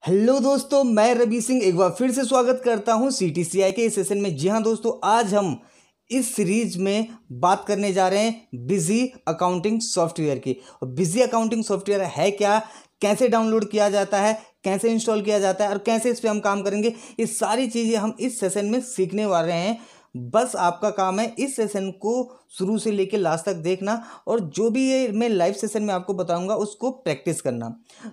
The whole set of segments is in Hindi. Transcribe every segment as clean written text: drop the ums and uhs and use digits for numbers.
हेलो दोस्तों, मैं रवि सिंह एक बार फिर से स्वागत करता हूं CTCI के इस सेशन में। जी हां दोस्तों, आज हम इस सीरीज में बात करने जा रहे हैं बिजी अकाउंटिंग सॉफ्टवेयर की। और बिजी अकाउंटिंग सॉफ्टवेयर है क्या, कैसे डाउनलोड किया जाता है, कैसे इंस्टॉल किया जाता है और कैसे इस पर हम काम करेंगे, ये सारी चीज़ें हम इस सेशन में सीखने वाले हैं। बस आपका काम है इस सेशन को शुरू से लेकर लास्ट तक देखना और जो भी ये मैं लाइव सेशन में आपको बताऊंगा उसको प्रैक्टिस करना।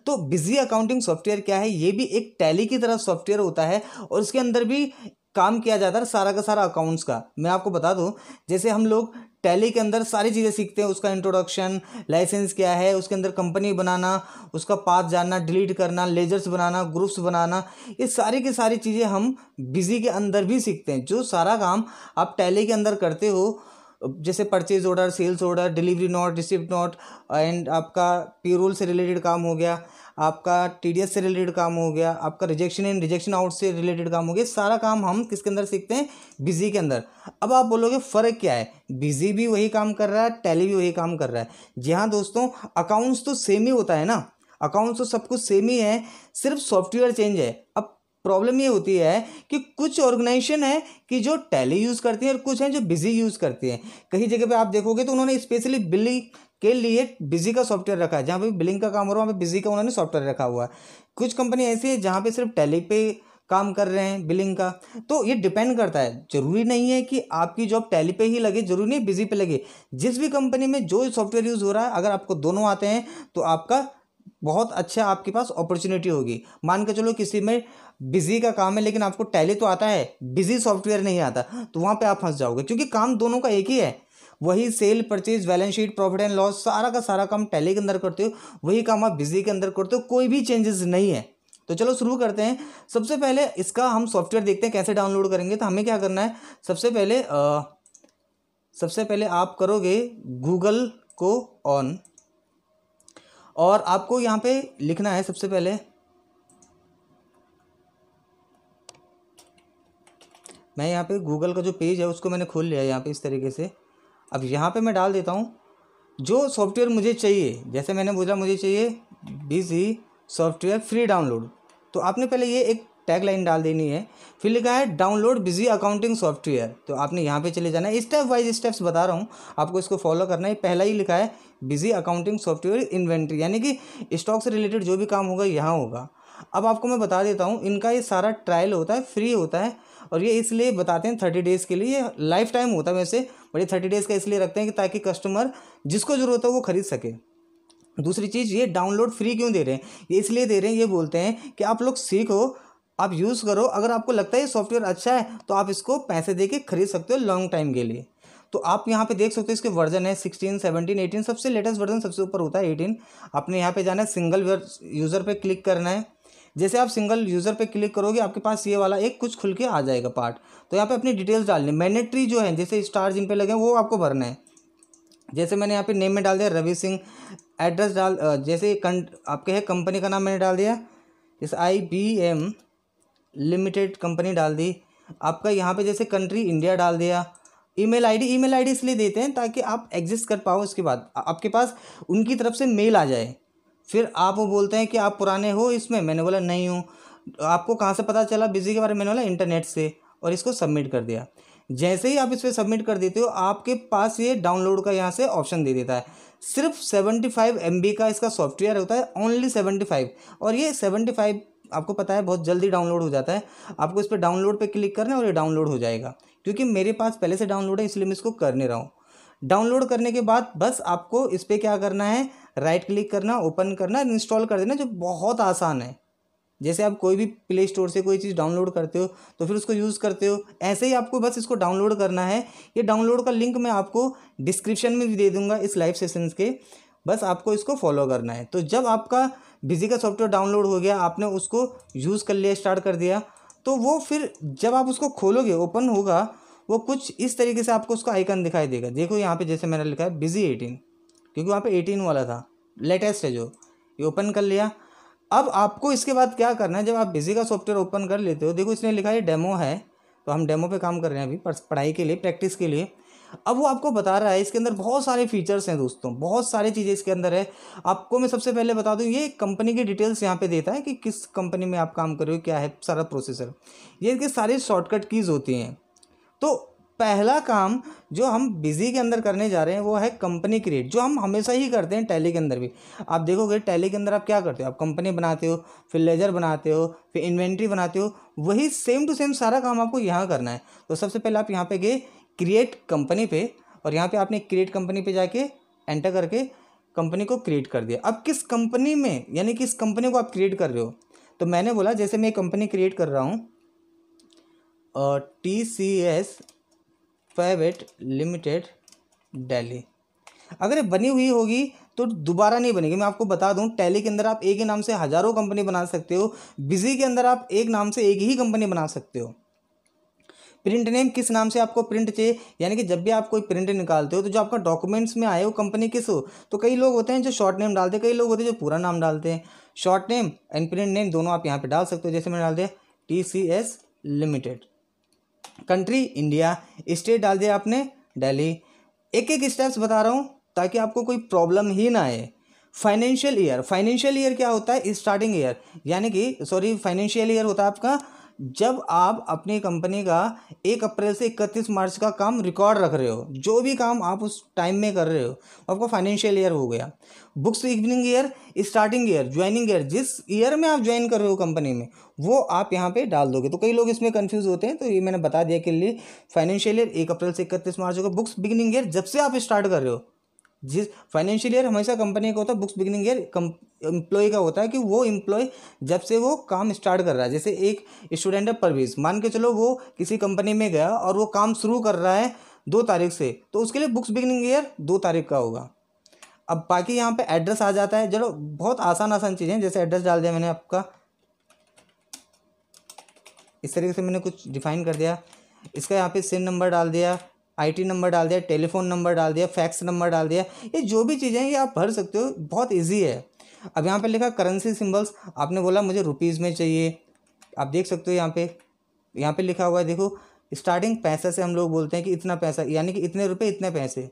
तो बिजी अकाउंटिंग सॉफ्टवेयर क्या है, ये भी एक टैली की तरह सॉफ्टवेयर होता है और उसके अंदर भी काम किया जाता है सारा का सारा अकाउंट्स का। मैं आपको बता दूं, जैसे हम लोग टैली के अंदर सारी चीज़ें सीखते हैं, उसका इंट्रोडक्शन, लाइसेंस क्या है, उसके अंदर कंपनी बनाना, उसका पाथ जानना, डिलीट करना, लेजर्स बनाना, ग्रुप्स बनाना, ये सारी की सारी चीज़ें हम बिजी के अंदर भी सीखते हैं। जो सारा काम आप टैली के अंदर करते हो, जैसे purchase order, sales order, delivery note, receipt note and आपका पेरोल से रिलेटेड काम हो गया, आपका TDS से रिलेटेड काम हो गया, आपका रिजेक्शन इन रिजेक्शन आउट से रिलेटेड काम हो गया, सारा काम हम किसके अंदर सीखते हैं, बिजी के अंदर। अब आप बोलोगे फ़र्क क्या है, बिजी भी वही काम कर रहा है, टैली भी वही काम कर रहा है। जी हाँ दोस्तों, अकाउंट्स तो सेम ही होता है ना, अकाउंट्स तो सब कुछ सेम ही है, सिर्फ सॉफ्टवेयर चेंज है। अब प्रॉब्लम ये होती है कि कुछ ऑर्गेनाइजेशन है कि जो टैली यूज़ करती हैं और कुछ हैं जो बिजी यूज़ करती हैं। कहीं जगह पे आप देखोगे तो उन्होंने स्पेशली बिलिंग के लिए बिजी का सॉफ्टवेयर रखा है, जहाँ पे बिलिंग का काम हो रहा है वहाँ पे बिजी का उन्होंने सॉफ्टवेयर रखा हुआ है। कुछ कंपनी ऐसी है जहाँ पे सिर्फ टैली पे काम कर रहे हैं, बिलिंग का। तो ये डिपेंड करता है, जरूरी नहीं है कि आपकी जॉब टैली पे ही लगे, जरूरी नहीं बिजी पे लगे। जिस भी कंपनी में जो सॉफ्टवेयर यूज़ हो रहा है, अगर आपको दोनों आते हैं तो आपका बहुत अच्छा आपके पास अपॉर्चुनिटी होगी। मान के चलो किसी में बिजी का काम है लेकिन आपको टैली तो आता है, बिजी सॉफ्टवेयर नहीं आता, तो वहाँ पे आप फंस जाओगे, क्योंकि काम दोनों का एक ही है। वही sale, purchase, balance sheet, profit and loss, सारा का सारा काम टैली के अंदर करते हो, वही काम आप बिजी के अंदर करते हो, कोई भी चेंजेस नहीं है। तो चलो शुरू करते हैं। सबसे पहले इसका हम सॉफ्टवेयर देखते हैं कैसे डाउनलोड करेंगे। तो हमें क्या करना है, सबसे पहले आप करोगे गूगल को ऑन और आपको यहाँ पे लिखना है। सबसे पहले मैं यहाँ पे गूगल का जो पेज है उसको मैंने खोल लिया है यहाँ पे इस तरीके से। अब यहाँ पे मैं डाल देता हूँ जो सॉफ्टवेयर मुझे चाहिए। जैसे मैंने बोला मुझे चाहिए बिजी सॉफ्टवेयर फ्री डाउनलोड, तो आपने पहले ये एक टैग लाइन डाल देनी है। फिर लिखा है डाउनलोड बिजी अकाउंटिंग सॉफ्टवेयर, तो आपने यहाँ पे चले जाना है। स्टेप वाइज स्टेप्स बता रहा हूँ आपको, इसको फॉलो करना है। पहला ही लिखा है बिजी अकाउंटिंग सॉफ्टवेयर इन्वेंट्री, यानी कि स्टॉक से रिलेटेड जो भी काम होगा यहाँ होगा। अब आपको मैं बता देता हूँ, इनका ये सारा ट्रायल होता है, फ्री होता है, और ये इसलिए बताते हैं 30 डेज़ के लिए। ये लाइफ टाइम होता है वैसे, बट ये 30 डेज़ का इसलिए रखते हैं कि ताकि कस्टमर जिसको ज़रूरत हो वो खरीद सके। दूसरी चीज़, ये डाउनलोड फ्री क्यों दे रहे हैं, ये इसलिए दे रहे हैं, ये बोलते हैं कि आप लोग सीखो, आप यूज़ करो, अगर आपको लगता है ये सॉफ्टवेयर अच्छा है तो आप इसको पैसे दे के खरीद सकते हो लॉन्ग टाइम के लिए। तो आप यहाँ पे देख सकते हो इसके वर्जन है 16, 17, 18, सबसे लेटेस्ट वर्जन सबसे ऊपर होता है 18। आपने यहाँ पे जाना है, सिंगल यूज़र पे क्लिक करना है। जैसे आप सिंगल यूज़र पे क्लिक करोगे आपके पास ये वाला एक कुछ खुल के आ जाएगा पार्ट। तो यहाँ पे अपनी डिटेल्स डालनी, मैंडेटरी जो है, जैसे स्टार जिन पे लगे वो आपको भरना है। जैसे मैंने यहाँ पे नेम में डाल दिया रवि सिंह, एड्रेस डाल, जैसे आपके है कंपनी का नाम मैंने डाल दिया, जैसे IBM लिमिटेड कंपनी डाल दी। आपका यहाँ पे जैसे कंट्री इंडिया डाल दिया। ईमेल आईडी इसलिए देते हैं ताकि आप एग्जिस्ट कर पाओ, उसके बाद आपके पास उनकी तरफ से मेल आ जाए। फिर आप वो बोलते हैं कि आप पुराने हो इसमें, मैंने बोला नहीं हूँ। आपको कहाँ से पता चला बिजी के बारे में, मैंने बोला इंटरनेट से, और इसको सबमिट कर दिया। जैसे ही आप इस पर सबमिट कर देते हो आपके पास ये डाउनलोड का यहाँ से ऑप्शन दे देता है। सिर्फ 75 MB का इसका सॉफ्टवेयर होता है, ओनली 75। और ये 75 आपको पता है बहुत जल्दी डाउनलोड हो जाता है। आपको इस पर डाउनलोड पे क्लिक करना है और ये डाउनलोड हो जाएगा। क्योंकि मेरे पास पहले से डाउनलोड है इसलिए मैं इसको कर नहीं रहा हूँ। डाउनलोड करने के बाद बस आपको इस पर क्या करना है, राइट क्लिक करना, ओपन करना, इंस्टॉल कर देना, जो बहुत आसान है। जैसे आप कोई भी प्ले स्टोर से कोई चीज़ डाउनलोड करते हो तो फिर उसको यूज़ करते हो, ऐसे ही आपको बस इसको डाउनलोड करना है। ये डाउनलोड का लिंक मैं आपको डिस्क्रिप्शन में भी दे दूंगा इस लाइव सेशंस के, बस आपको इसको फॉलो करना है। तो जब आपका बिजी का सॉफ्टवेयर डाउनलोड हो गया, आपने उसको यूज़ कर लिया, स्टार्ट कर दिया, तो वो फिर जब आप उसको खोलोगे, ओपन होगा, वो कुछ इस तरीके से आपको उसका आइकन दिखाई देगा। देखो यहाँ पे जैसे मैंने लिखा है बिजी 18, क्योंकि वहाँ पे 18 वाला था, लेटेस्ट है जो, ये ओपन कर लिया। अब आपको इसके बाद क्या करना है, जब आप बिजी का सॉफ्टवेयर ओपन कर लेते हो, देखो इसने लिखा है डेमो है, तो हम डेमो पे काम कर रहे हैं अभी पढ़ाई के लिए, प्रैक्टिस के लिए। अब वो आपको बता रहा है, इसके अंदर बहुत सारे फीचर्स हैं दोस्तों, बहुत सारी चीज़ें इसके अंदर है। आपको मैं सबसे पहले बता दूं, ये कंपनी की डिटेल्स यहाँ पे देता है कि किस कंपनी में आप काम कर रहे हो, क्या है सारा प्रोसेसर, ये इसके सारे शॉर्टकट कीज़ होती हैं। तो पहला काम जो हम बिजी के अंदर करने जा रहे हैं वो है कंपनी क्रिएट, जो हम हमेशा ही करते हैं टैली के अंदर भी। आप देखोगे टैली के अंदर आप क्या करते हो, आप कंपनी बनाते हो, फिर लेजर बनाते हो, फिर इन्वेंट्री बनाते हो, वही सेम टू सेम सारा काम आपको यहाँ करना है। तो सबसे पहले आप यहाँ पे गए क्रिएट कंपनी पे, और यहाँ पे आपने क्रिएट कंपनी पे जाके एंटर करके कंपनी को क्रिएट कर दिया। अब किस कंपनी में, यानी किस कंपनी को आप क्रिएट कर रहे हो, तो मैंने बोला जैसे मैं कंपनी क्रिएट कर रहा हूँ TCS प्राइवेट लिमिटेड दिल्ली। अगर ये बनी हुई होगी तो दोबारा नहीं बनेगी। मैं आपको बता दूं, टैली के अंदर आप एक ही नाम से हज़ारों कंपनी बना सकते हो, बिजी के अंदर आप एक नाम से एक ही कंपनी बना सकते हो। प्रिंट नेम किस नाम से आपको प्रिंट चाहिए, यानी कि जब भी आप कोई प्रिंट निकालते हो तो जो आपका डॉक्यूमेंट्स में आए वो कंपनी किस हो, तो कई लोग होते हैं जो शॉर्ट नेम डालते हैं, कई लोग होते हैं जो पूरा नाम डालते हैं। Short name and print name दोनों आप यहाँ पे डाल सकते हो, जैसे मैंने डाल दिया TCS limited. Country India, state डाल दिया आपने दिल्ली। एक एक स्टेप्स बता रहा हूँ ताकि आपको कोई प्रॉब्लम ही ना आए। फाइनेंशियल ईयर, फाइनेंशियल ईयर क्या होता है, स्टार्टिंग ईयर, यानी कि सॉरी फाइनेंशियल ईयर होता है आपका जब आप अपनी कंपनी का 1 अप्रैल से 31 मार्च का काम रिकॉर्ड रख रहे हो, जो भी काम आप उस टाइम में कर रहे हो आपको फाइनेंशियल ईयर हो गया। Books evening year, starting year, joining year, जिस ईयर में आप ज्वाइन कर रहे हो कंपनी में वो आप यहाँ पे डाल दोगे। तो कई लोग इसमें कंफ्यूज होते हैं, तो ये मैंने बता दिया के लिए फाइनेंशियल ईयर 1 अप्रैल से 31 मार्च होगा। बुक्स बिगिनिंग ईयर जब से आप स्टार्ट कर रहे हो, जिस फाइनेंशियल ईयर हमेशा कंपनी का होता है, बुक्स बिगिनिंग ईयर एम्प्लॉय का होता है कि वो एम्प्लॉय जब से वो काम स्टार्ट कर रहा है। जैसे एक स्टूडेंट है परवेज, मान के चलो वो किसी कंपनी में गया और वो काम शुरू कर रहा है 2 तारीख से, तो उसके लिए बुक्स बिगिनिंग ईयर 2 तारीख का होगा। अब बाकी यहाँ पे एड्रेस आ जाता है, चलो बहुत आसान आसान चीज़ें, जैसे एड्रेस डाल दिया मैंने आपका, इस तरीके से मैंने कुछ डिफाइन कर दिया। इसका यहाँ पे सिम नंबर डाल दिया, IT नंबर डाल दिया, टेलीफोन नंबर डाल दिया, फैक्स नंबर डाल दिया। ये जो भी चीज़ें हैं ये आप भर सकते हो, बहुत इजी है। अब यहाँ पे लिखा करेंसी सिंबल्स, आपने बोला मुझे रुपीज़ में चाहिए, आप देख सकते हो यहाँ पे लिखा हुआ है, देखो स्टार्टिंग पैसा से हम लोग बोलते हैं कि इतना पैसा, यानी कि इतने रुपये इतने पैसे।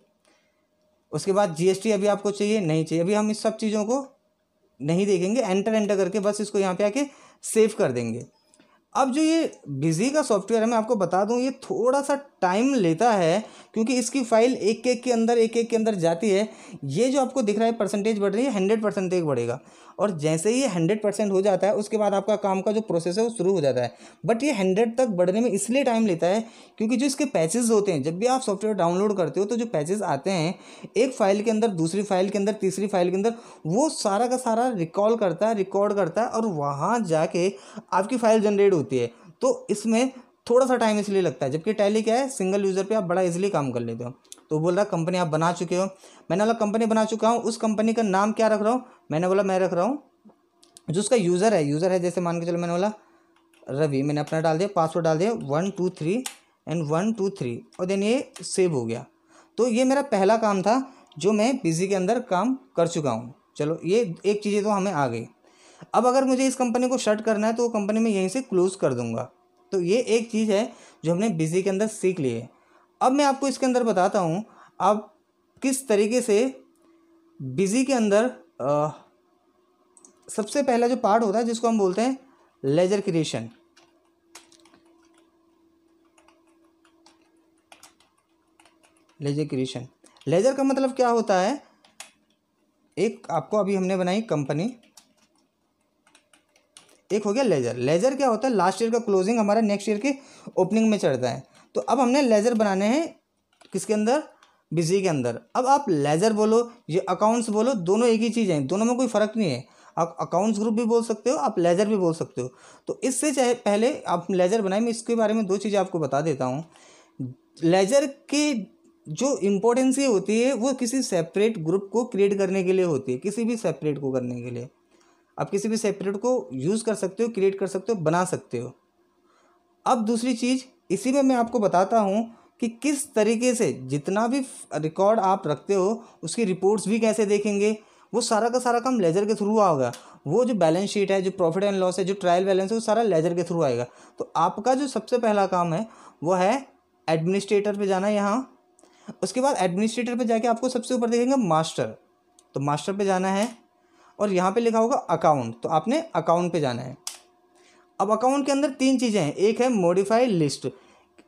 उसके बाद GST अभी आपको चाहिए नहीं चाहिए, अभी हम इस सब चीज़ों को नहीं देखेंगे, एंटर करके बस इसको यहाँ पे आके सेव कर देंगे। अब जो ये बिजी का सॉफ्टवेयर है मैं आपको बता दूं, ये थोड़ा सा टाइम लेता है क्योंकि इसकी फाइल एक एक के अंदर जाती है। ये जो आपको दिख रहा है परसेंटेज बढ़ रही है, 100% बढ़ेगा, और जैसे ही 100% हो जाता है उसके बाद आपका काम का जो प्रोसेस है वो शुरू हो जाता है। बट ये 100 तक बढ़ने में इसलिए टाइम लेता है क्योंकि जो इसके पैचेस होते हैं, जब भी आप सॉफ्टवेयर डाउनलोड करते हो तो जो पैचेस आते हैं एक फाइल के अंदर, दूसरी फाइल के अंदर, तीसरी फाइल के अंदर, वो सारा का सारा रिकॉर्ड करता है और वहाँ जाके आपकी फाइल जनरेट होती है। तो इसमें थोड़ा सा टाइम इसलिए लगता है, जबकि टैली क्या है, सिंगल यूज़र पे आप बड़ा इजीली काम कर लेते हो। तो बोल रहा कंपनी आप बना चुके हो, मैंने बोला कंपनी बना चुका हूँ, उस कंपनी का नाम क्या रख रहा हूँ, मैंने बोला मैं रख रहा हूँ जो उसका यूज़र है, जैसे मान के चलो मैंने बोला रवि, मैंने अपना डाल दिया, पासवर्ड डाल दिया 123 एंड 123 और देन ये सेव हो गया। तो ये मेरा पहला काम था जो मैं बिजी के अंदर काम कर चुका हूँ। चलो ये एक चीज़ें तो हमें आ गई। अब अगर मुझे इस कंपनी को शट करना है तो वो कंपनी में यहीं से क्लोज़ कर दूंगा। तो ये एक चीज़ है जो हमने बिजी के अंदर सीख ली है। अब मैं आपको इसके अंदर बताता हूँ आप किस तरीके से बिजी के अंदर सबसे पहला जो पार्ट होता है जिसको हम बोलते हैं लेजर क्रिएशन। लेजर का मतलब क्या होता है, एक आपको अभी हमने बनाई कंपनी, एक हो गया लेजर। लेजर क्या होता है, लास्ट ईयर का क्लोजिंग हमारा नेक्स्ट ईयर के ओपनिंग में चढ़ता है। तो अब हमने लेजर बनाने हैं किसके अंदर, बिजी के अंदर। अब आप लेजर बोलो ये अकाउंट्स बोलो, दोनों एक ही चीज़ हैं, दोनों में कोई फ़र्क नहीं है। आप अकाउंट्स ग्रुप भी बोल सकते हो, आप लेजर भी बोल सकते हो। तो इससे चाहे पहले आप लेजर बनाए, मैं इसके बारे में 2 चीज़ें आपको बता देता हूँ। लेजर की जो इम्पोर्टेंस ये होती है वो किसी सेपरेट ग्रुप को क्रिएट करने के लिए होती है, किसी भी सेपरेट को करने के लिए आप किसी भी सेपरेट को यूज़ कर सकते हो, क्रिएट कर सकते हो, बना सकते हो। अब दूसरी चीज़ इसी में मैं आपको बताता हूँ कि किस तरीके से जितना भी रिकॉर्ड आप रखते हो उसकी रिपोर्ट्स भी कैसे देखेंगे, वो सारा का सारा काम लेजर के थ्रू आएगा। वो जो बैलेंस शीट है, जो प्रॉफिट एंड लॉस है, जो ट्रायल बैलेंस है, वो सारा लेजर के थ्रू आएगा। तो आपका जो सबसे पहला काम है वो है एडमिनिस्ट्रेटर पे जाना है। यहाँ उसके बाद एडमिनिस्ट्रेटर पे जाके आपको सबसे ऊपर देखेंगे मास्टर, तो मास्टर पे जाना है और यहाँ पे लिखा होगा अकाउंट, तो आपने अकाउंट पे जाना है। अब अकाउंट के अंदर 3 चीज़ें हैं, एक है मॉडिफाई लिस्ट।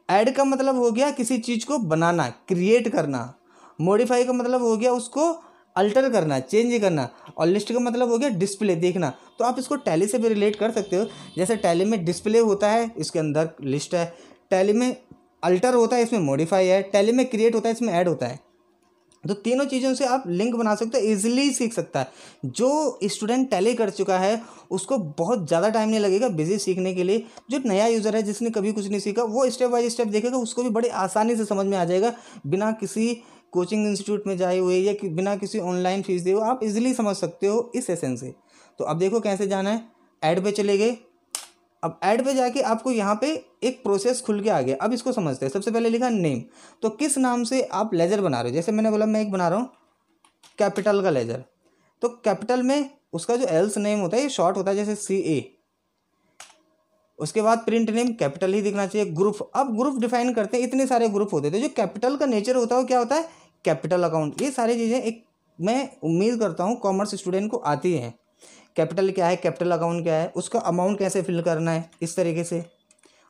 ऐड का मतलब हो गया किसी चीज़ को बनाना, क्रिएट करना। मॉडिफाई का मतलब हो गया उसको अल्टर करना, चेंज करना। और लिस्ट का मतलब हो गया डिस्प्ले, देखना। तो आप इसको टैली से भी रिलेट कर सकते हो। जैसे टैली में डिस्प्ले होता है, इसके अंदर लिस्ट है। टैली में अल्टर होता है, इसमें मॉडिफाई है। टैली में क्रिएट होता है, इसमें ऐड होता है। तो तीनों चीज़ों से आप लिंक बना सकते हो, इजीली सीख सकता है। जो स्टूडेंट टैली कर चुका है उसको बहुत ज़्यादा टाइम नहीं लगेगा बेसिक सीखने के लिए। जो नया यूज़र है जिसने कभी कुछ नहीं सीखा, वो स्टेप बाय स्टेप देखेगा, उसको भी बड़ी आसानी से समझ में आ जाएगा, बिना किसी कोचिंग इंस्टीट्यूट में जाए हुए या बिना किसी ऑनलाइन फीस दिए हुए आप इजीली समझ सकते हो इस सेशन से। तो अब देखो कैसे जाना है। ऐड पे चले गए। अब ऐड पे जाके आपको यहाँ पे एक प्रोसेस खुल के आ गया। अब इसको समझते हैं। सबसे पहले लिखा नेम, तो किस नाम से आप लेजर बना रहे हो। जैसे मैंने बोला मैं एक बना रहा हूँ कैपिटल का लेजर, तो कैपिटल में उसका जो एल्स नेम होता है ये शॉर्ट होता है, जैसे CA। उसके बाद प्रिंट नेम कैपिटल ही दिखना चाहिए। ग्रुप, अब ग्रुप डिफाइन करते हैं, इतने सारे ग्रुप होते थे। जो कैपिटल का नेचर होता है वो क्या होता है, कैपिटल अकाउंट। ये सारी चीज़ें एक मैं उम्मीद करता हूँ कॉमर्स स्टूडेंट को आती हैं। कैपिटल क्या है, कैपिटल अकाउंट क्या है, उसका अमाउंट कैसे फिल करना है, इस तरीके से।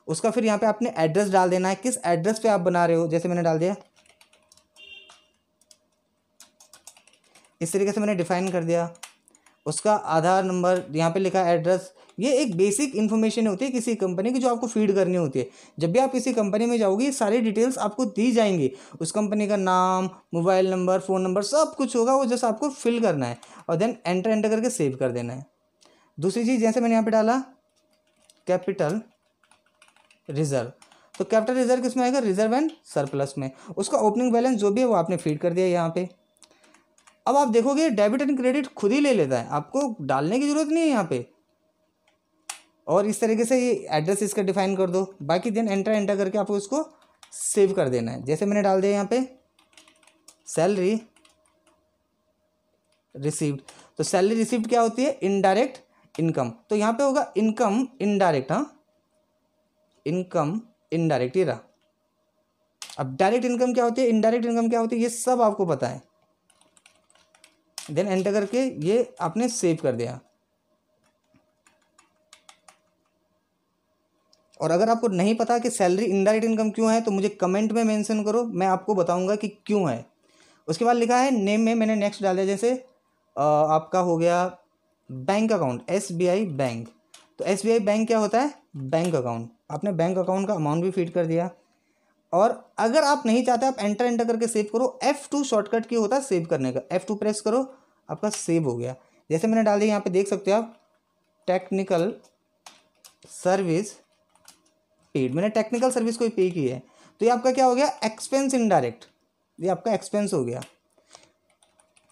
उसका फिर यहाँ पे आपने एड्रेस डाल देना है, किस एड्रेस पे आप बना रहे हो। जैसे मैंने डाल दिया, इस तरीके से मैंने डिफाइन कर दिया। उसका आधार नंबर, यहाँ पे लिखा एड्रेस। ये एक बेसिक इन्फॉर्मेशन होती है किसी कंपनी की जो आपको फीड करनी होती है। जब भी आप किसी कंपनी में जाओगे ये सारी डिटेल्स आपको दी जाएंगी। उस कंपनी का नाम, मोबाइल नंबर, फ़ोन नंबर, सब कुछ होगा, वो जस्ट आपको फिल करना है और देन एंटर एंटर करके सेव कर देना है। दूसरी चीज़, जैसे मैंने यहाँ पे डाला कैपिटल रिजर्व, तो कैपिटल रिजर्व किस में आएगा, रिजर्व एंड सरप्लस में। उसका ओपनिंग बैलेंस जो भी है वो आपने फीड कर दिया यहाँ पे। अब आप देखोगे डेबिट एंड क्रेडिट खुद ही ले लेता है, आपको डालने की जरूरत नहीं है यहाँ पे। और इस तरीके से ये एड्रेस इसका डिफाइन कर दो, बाकी देन एंटर एंटर करके आपको इसको सेव कर देना है। जैसे मैंने डाल दिया यहाँ पे सैलरी रिसीव्ड, तो सैलरी रिसीव्ड क्या होती है, इनडायरेक्ट इनकम। तो यहाँ पे होगा इनकम इनडायरेक्ट, हाँ इनकम इनडायरेक्ट, ये रहा। अब डायरेक्ट इनकम क्या होती है, इनडायरेक्ट इनकम क्या होती है, ये सब आपको पता है। देन एंटर करके ये आपने सेव कर दिया। और अगर आपको नहीं पता कि सैलरी इनडायरेक्ट इनकम क्यों है तो मुझे कमेंट में मेंशन करो, मैं आपको बताऊंगा कि क्यों है। उसके बाद लिखा है नेम में मैंने नेक्स्ट डाल दिया, जैसे आपका हो गया बैंक अकाउंट, SBI बैंक। तो SBI बैंक क्या होता है, बैंक अकाउंट। आपने बैंक अकाउंट का अमाउंट भी फीड कर दिया। और अगर आप नहीं चाहते आप एंटर एंटर करके सेव करो, F2 शॉर्टकट की होता है सेव करने का, F2 प्रेस करो, आपका सेव हो गया। जैसे मैंने डाल दिया, यहाँ पे देख सकते हो आप टेक्निकल सर्विस पेड, मैंने टेक्निकल सर्विस को पे की है। तो ये आपका क्या हो गया, एक्सपेंस इनडायरेक्ट, ये आपका एक्सपेंस हो गया।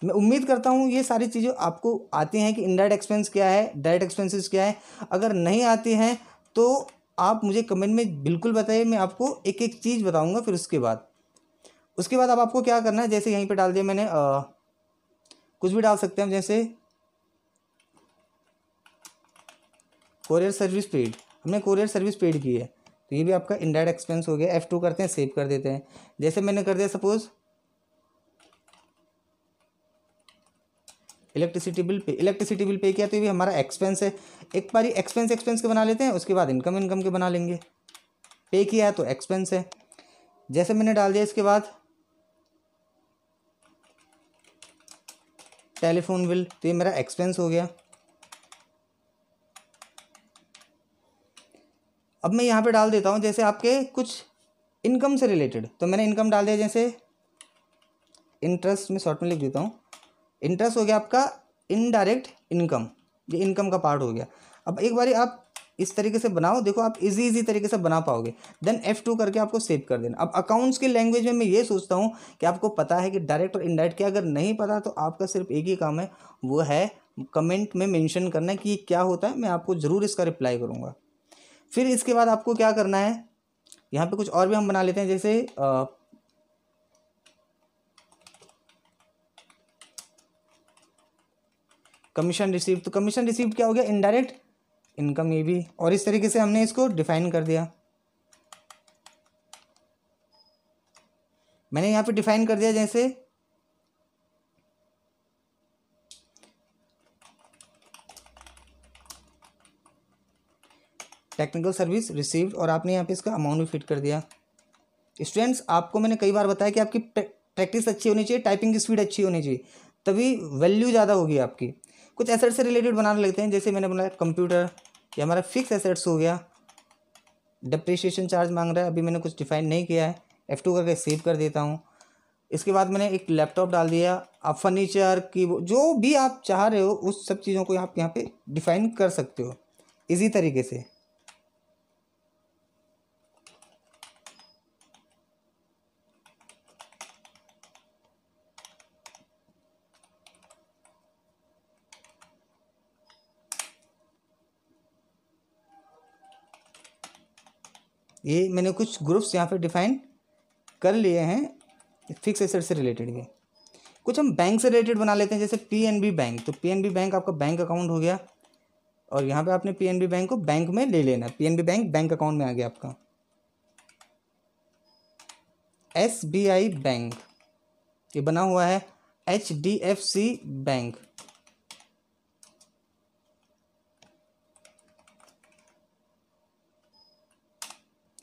मैं उम्मीद करता हूँ ये सारी चीज़ें आपको आती हैं कि इनडायरेक्ट एक्सपेंस क्या है, डायरेक्ट एक्सपेंसेस क्या है। अगर नहीं आती हैं तो आप मुझे कमेंट में बिल्कुल बताइए, मैं आपको एक एक चीज़ बताऊंगा। फिर उसके बाद अब आपको क्या करना है, जैसे यहीं पे डाल दिया मैंने कुछ भी डाल सकते हैं, जैसे कोरियर सर्विस पेड, हमने कोरियर सर्विस पेड की है, तो ये भी आपका इनडायरेक्ट एक्सपेंस हो गया। F2 करते हैं, सेव कर देते हैं। जैसे मैंने कर दिया सपोज इलेक्ट्रिसिटी बिल पे किया, तो ये भी हमारा एक्सपेंस है। एक बारी एक्सपेंस के बना लेते हैं, उसके बाद इनकम के बना लेंगे। पे किया है तो एक्सपेंस है। जैसे मैंने डाल दिया, इसके बाद टेलीफोन बिल, तो ये मेरा एक्सपेंस हो गया। अब मैं यहाँ पे डाल देता हूँ जैसे आपके कुछ इनकम से रिलेटेड, तो मैंने इनकम डाल दिया, जैसे इंटरेस्ट, में शॉर्ट में लिख देता हूँ। इंटरेस्ट हो गया आपका इनडायरेक्ट इनकम, ये इनकम का पार्ट हो गया। अब एक बारी आप इस तरीके से बनाओ, देखो आप इजी तरीके से बना पाओगे। देन F2 करके आपको सेव कर देना। अब अकाउंट्स की लैंग्वेज में मैं ये सोचता हूँ कि आपको पता है कि डायरेक्ट और इनडायरेक्ट क्या। अगर नहीं पता तो आपका सिर्फ एक ही काम है, वो है कमेंट में मेंशन करना कि ये क्या होता है, मैं आपको ज़रूर इसका रिप्लाई करूँगा। फिर इसके बाद आपको क्या करना है, यहाँ पे कुछ और भी हम बना लेते हैं, जैसे कमीशन रिसीव्ड, तो कमीशन रिसीव्ड क्या हो गया, इनडायरेक्ट इनकम ये भी। और इस तरीके से हमने इसको डिफाइन कर दिया। मैंने यहाँ पे डिफाइन कर दिया, जैसे टेक्निकल सर्विस रिसीव्ड, और आपने यहाँ पे इसका अमाउंट भी फिट कर दिया। स्टूडेंट्स, आपको मैंने कई बार बताया कि आपकी प्रैक्टिस अच्छी होनी चाहिए, टाइपिंग की स्पीड अच्छी होनी चाहिए, तभी वैल्यू ज़्यादा होगी आपकी। कुछ एसेट से रिलेटेड बनाने लगते हैं, जैसे मैंने बनाया कंप्यूटर, ये हमारा फिक्स एसेट्स हो गया। डिप्रिसिएशन चार्ज मांग रहा है, अभी मैंने कुछ डिफाइन नहीं किया है, F2 करके सेव कर देता हूँ। इसके बाद मैंने एक लैपटॉप डाल दिया। आप फर्नीचर की जो भी आप चाह रहे हो उस सब चीज़ों को आप यहाँ पे डिफाइन कर सकते हो इजी तरीके से। ये मैंने कुछ ग्रुप्स यहाँ पे डिफाइन कर लिए हैं फिक्स एसेट से रिलेटेड के। कुछ हम बैंक से रिलेटेड बना लेते हैं, जैसे PNB बैंक। तो PNB बैंक आपका बैंक अकाउंट हो गया, और यहाँ पे आपने PNB बैंक को बैंक में ले लेना है। PNB बैंक बैंक अकाउंट में आ गया आपका। SBI बैंक, ये बना हुआ है HDFC बैंक।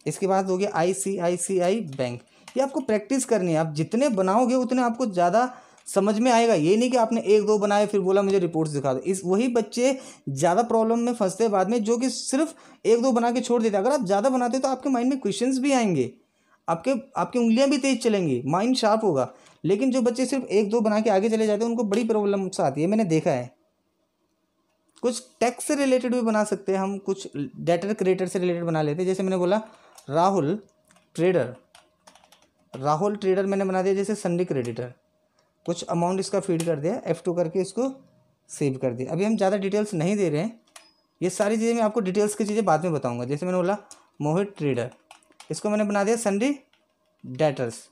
इसके बाद हो गया ICICI बैंक। ये आपको प्रैक्टिस करनी है, आप जितने बनाओगे उतने आपको ज़्यादा समझ में आएगा। ये नहीं कि आपने एक दो बनाए फिर बोला मुझे रिपोर्ट्स दिखा दो। वही बच्चे ज़्यादा प्रॉब्लम में फंसते हैं बाद में, जो कि सिर्फ एक दो बना के छोड़ देते। अगर आप ज़्यादा बनाते हो तो आपके माइंड में क्वेश्चंस भी आएंगे, आपकी उंगलियां भी तेज चलेंगी, माइंड शार्प होगा। लेकिन जो बच्चे सिर्फ एक दो बना के आगे चले जाते हैं उनको बड़ी प्रॉब्लम्स आती है, मैंने देखा है। कुछ टैक्स से रिलेटेड भी बना सकते हैं हम, कुछ डेटर क्रेडिटर से रिलेटेड बना लेते हैं। जैसे मैंने बोला राहुल ट्रेडर मैंने बना दिया, जैसे संडे क्रेडिटर। कुछ अमाउंट इसका फीड कर दिया, F2 करके इसको सेव कर दिया। अभी हम ज़्यादा डिटेल्स नहीं दे रहे हैं, ये सारी चीज़ें मैं आपको डिटेल्स की चीज़ें बाद में बताऊंगा। जैसे मैंने बोला मोहित ट्रेडर, इसको मैंने बना दिया संडे डेटर्स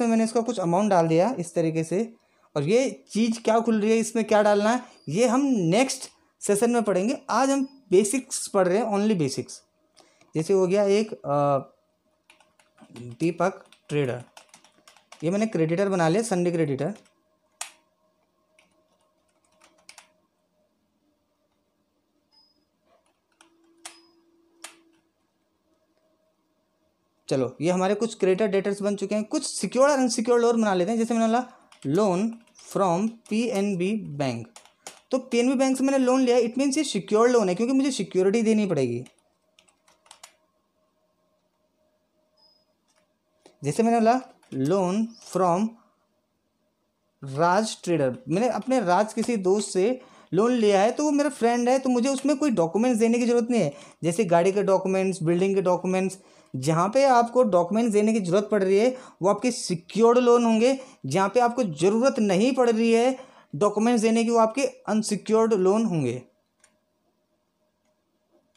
में मैंने इसका कुछ अमाउंट डाल दिया इस तरीके से। और ये चीज़ क्या खुल रही है, इसमें क्या डालना है, ये हम नेक्स्ट सेशन में पढ़ेंगे। आज हम बेसिक्स पढ़ रहे हैं, ओनली बेसिक्स। जैसे हो गया एक दीपक ट्रेडर, ये मैंने क्रेडिटर बना लिया, संडे क्रेडिटर। चलो, ये हमारे कुछ क्रेडिटर डेटर्स बन चुके हैं। कुछ सिक्योर्ड और अनसिक्योर्ड लोन बना लेते हैं। जैसे मैंने बोला लोन फ्रॉम PNB बैंक, तो PNB बैंक से मैंने लोन लिया, इट मीन्स ये सिक्योर्ड लोन है क्योंकि मुझे सिक्योरिटी देनी पड़ेगी। जैसे मैंने बोला लोन फ्रॉम राज ट्रेडर, मैंने अपने राज किसी दोस्त से लोन लिया है, तो वो मेरा फ्रेंड है, तो मुझे उसमें कोई डॉक्यूमेंट्स देने की ज़रूरत नहीं है। जैसे गाड़ी के डॉक्यूमेंट्स, बिल्डिंग के डॉक्यूमेंट्स, जहाँ पे आपको डॉक्यूमेंट्स देने की ज़रूरत पड़ रही है वो आपके सिक्योर्ड लोन होंगे। जहाँ पे आपको ज़रूरत नहीं पड़ रही है डॉक्यूमेंट्स देने की, वो आपके अनसिक्योर्ड लोन होंगे।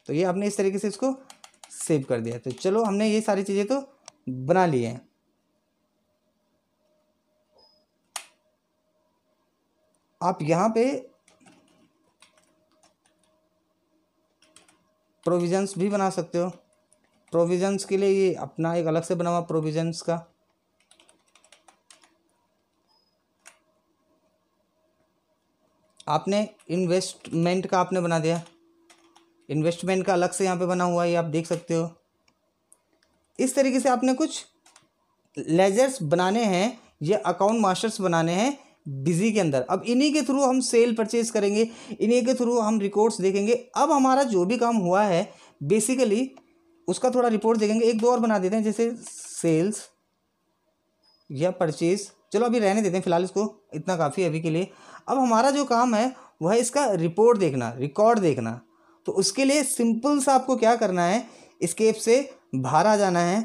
तो ये आपने इस तरीके से इसको सेव कर दिया। तो चलो, हमने ये सारी चीज़ें तो बना ली हैं। आप यहाँ पे प्रोविजंस भी बना सकते हो। प्रोविजंस के लिए ये अपना एक अलग से बना हुआ प्रोविजंस का। आपने इन्वेस्टमेंट का आपने बना दिया, इन्वेस्टमेंट का अलग से यहाँ पे बना हुआ है, ये आप देख सकते हो। इस तरीके से आपने कुछ लेजर्स बनाने हैं, ये अकाउंट मास्टर्स बनाने हैं बिजी के अंदर। अब इन्हीं के थ्रू हम सेल परचेज करेंगे, इन्हीं के थ्रू हम रिकॉर्ड्स देखेंगे। अब हमारा जो भी काम हुआ है बेसिकली उसका थोड़ा रिपोर्ट देखेंगे। एक दो और बना देते हैं, जैसे सेल्स या परचेज। चलो अभी रहने देते हैं फिलहाल, इसको इतना काफ़ी है अभी के लिए। अब हमारा जो काम है वह है इसका रिपोर्ट देखना, रिकॉर्ड देखना। तो उसके लिए सिंपल सा आपको क्या करना है, एस्केप से बाहर आ जाना है।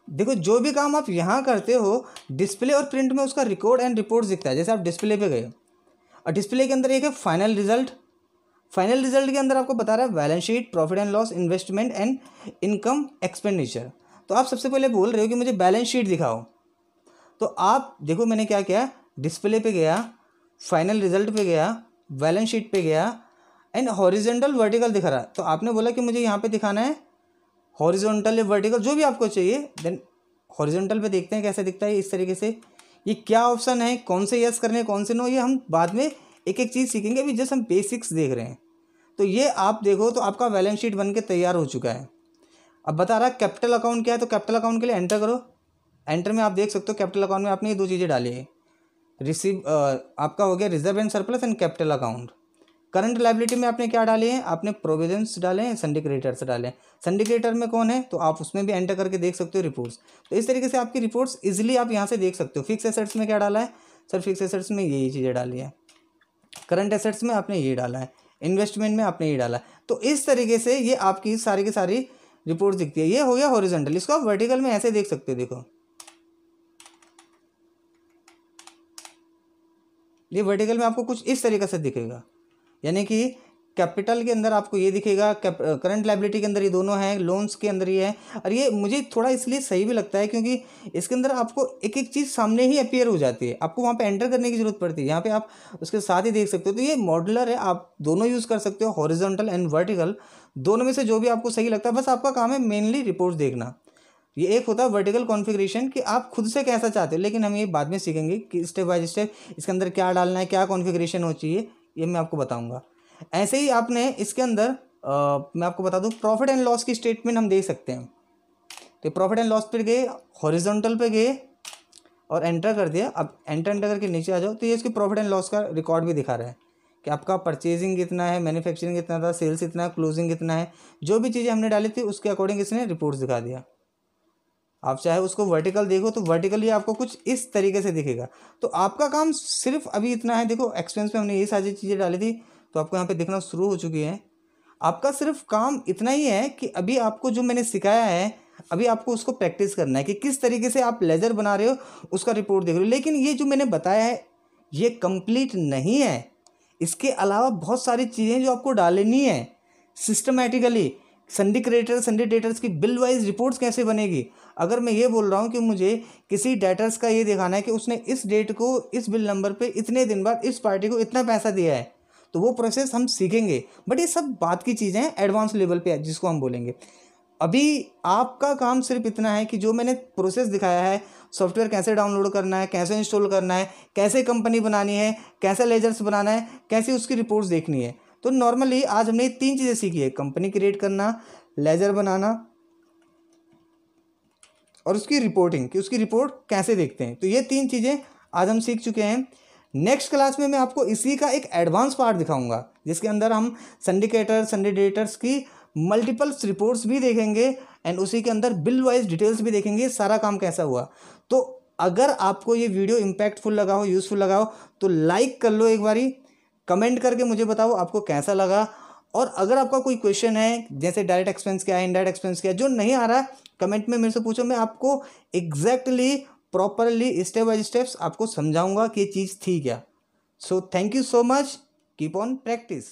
देखो, जो भी काम आप यहाँ करते हो डिस्प्ले और प्रिंट में उसका रिकॉर्ड एंड रिपोर्ट दिखता है। जैसे आप डिस्प्ले पे गए और डिस्प्ले के अंदर एक है फाइनल रिजल्ट। फाइनल रिजल्ट के अंदर आपको बता रहा है balance sheet, profit and loss, investment and income expenditure. तो आप सबसे पहले बोल रहे हो कि मुझे बैलेंस शीट दिखाओ। तो आप देखो मैंने क्या किया, डिस्प्ले पे गया, फाइनल रिजल्ट पे गया, बैलेंस शीट पे गया एंड हॉरिजॉन्टल वर्टिकल दिखा रहा है। तो आपने बोला कि मुझे यहाँ पे दिखाना है हॉरिजॉन्टल या वर्टिकल, जो भी आपको चाहिए। देन हॉरिजॉन्टल पे देखते हैं कैसे दिखता है इस तरीके से। ये क्या ऑप्शन है, कौन से यस करने हैं कौन से नो, ये हम बाद में एक एक चीज़ सीखेंगे, अभी जस्ट हम बेसिक्स देख रहे हैं। तो ये आप देखो तो आपका बैलेंस शीट बन के तैयार हो चुका है। अब बता रहा है कैपिटल अकाउंट क्या है, तो कैपिटल अकाउंट के लिए एंटर करो। एंटर में आप देख सकते हो कैपिटल अकाउंट में आपने ये दो चीज़ें डाली है, रिसीव आपका हो गया reserve and surplus and capital account. Current liability में आपने क्या डाले हैं, आपने प्रोविजंस डाले हैं, संडे क्रेडिटर्स डाले हैं। संडे क्रेडिटर में कौन है, तो आप उसमें भी एंटर करके देख सकते हो रिपोर्ट्स। तो इस तरीके से आपकी रिपोर्ट्स इजीली आप यहाँ से देख सकते हो। फिक्स एसेट्स में क्या डाला है, सर फिक्स एसेट्स में यही चीज़ें डाली है, करंट एसेट्स में आपने ये डाला है, इन्वेस्टमेंट में आपने ये डाला है। तो इस तरीके से ये आपकी सारी की सारी रिपोर्ट दिखती है। ये हो गया हॉरिजॉन्टल, इसको आप वर्टिकल में ऐसे देख सकते हो। देखो ये वर्टिकल में आपको कुछ इस तरीके से दिखेगा, यानी कि कैपिटल के अंदर आपको ये दिखेगा, करंट लायबिलिटी के अंदर ये दोनों हैं, लोन्स के अंदर ये है। और ये मुझे थोड़ा इसलिए सही भी लगता है क्योंकि इसके अंदर आपको एक एक चीज़ सामने ही अपीयर हो जाती है, आपको वहाँ पे एंटर करने की जरूरत पड़ती है। यहाँ पे आप उसके साथ ही देख सकते हो। तो ये मॉड्यूलर है, आप दोनों यूज़ कर सकते हो, हॉरिजॉन्टल एंड वर्टिकल, दोनों में से जो भी आपको सही लगता है। बस आपका काम है मेनली रिपोर्ट देखना। ये एक होता है वर्टिकल कॉन्फ़िगरेशन कि आप खुद से कैसा चाहते हो, लेकिन हम ये बाद में सीखेंगे कि स्टेप बाय स्टेप इसके अंदर क्या डालना है, क्या कॉन्फ़िगरेशन हो चाहिए, ये मैं आपको बताऊंगा। ऐसे ही आपने इसके अंदर मैं आपको बता दूं प्रॉफिट एंड लॉस की स्टेटमेंट हम देख सकते हैं। तो प्रॉफिट एंड लॉस पे गए, हॉरिजॉन्टल पे गए और एंटर कर दिया। अब एंटर करके नीचे आ जाओ तो ये इसकी प्रॉफिट एंड लॉस का रिकॉर्ड भी दिखा रहा है कि आपका परचेजिंग कितना है, मैन्युफैक्चरिंग कितना था, सेल्स कितना है, क्लोजिंग कितना है। जो भी चीज़ें हमने डाली थी उसके अकॉर्डिंग इसने रिपोर्ट्स दिखा दिया। आप चाहे उसको वर्टिकल देखो तो वर्टिकली आपको कुछ इस तरीके से दिखेगा। तो आपका काम सिर्फ अभी इतना है, देखो एक्सपेंस पे हमने ये सारी चीज़ें डाली थी तो आपको यहाँ पे दिखना शुरू हो चुकी है। आपका सिर्फ काम इतना ही है कि अभी आपको जो मैंने सिखाया है अभी आपको उसको प्रैक्टिस करना है कि किस तरीके से आप लेजर बना रहे हो, उसका रिपोर्ट देख रहे हो। लेकिन ये जो मैंने बताया है ये कंप्लीट नहीं है, इसके अलावा बहुत सारी चीज़ें जो आपको डालनी है systematically. Sunday creditor Sunday debtors की बिल वाइज रिपोर्ट्स कैसे बनेगी। अगर मैं ये बोल रहा हूँ कि मुझे किसी डेटर्स का ये दिखाना है कि उसने इस डेट को इस बिल नंबर पे इतने दिन बाद इस पार्टी को इतना पैसा दिया है, तो वो प्रोसेस हम सीखेंगे। बट ये सब बात की चीज़ें हैं, एडवांस लेवल पे जिसको हम बोलेंगे। अभी आपका काम सिर्फ इतना है कि जो मैंने प्रोसेस दिखाया है, सॉफ्टवेयर कैसे डाउनलोड करना है, कैसे इंस्टॉल करना है, कैसे कंपनी बनानी है, कैसे लेजर्स बनाना है, कैसे उसकी रिपोर्ट्स देखनी है। तो नॉर्मली आज हमने 3 चीज़ें सीखी है, कंपनी क्रिएट करना, लेजर बनाना और उसकी रिपोर्टिंग कि उसकी रिपोर्ट कैसे देखते हैं। तो ये 3 चीज़ें आज हम सीख चुके हैं। नेक्स्ट क्लास में मैं आपको इसी का एक एडवांस पार्ट दिखाऊंगा जिसके अंदर हम सिंडिकेटर संडे डेटर्स की मल्टीपल्स रिपोर्ट्स भी देखेंगे एंड उसी के अंदर बिल वाइज डिटेल्स भी देखेंगे, सारा काम कैसा हुआ। तो अगर आपको ये वीडियो इम्पैक्टफुल लगा हो, यूज़फुल लगा हो तो लाइक कर लो, एक बारी कमेंट करके मुझे बताओ आपको कैसा लगा। और अगर आपका कोई क्वेश्चन है जैसे डायरेक्ट एक्सपेंस क्या है, इनडायरेक्ट एक्सपेंस क्या है, जो नहीं आ रहा कमेंट में मेरे से पूछो, मैं आपको exactly properly step by steps आपको समझाऊंगा कि ये चीज़ थी क्या। So thank you so much, keep on practice.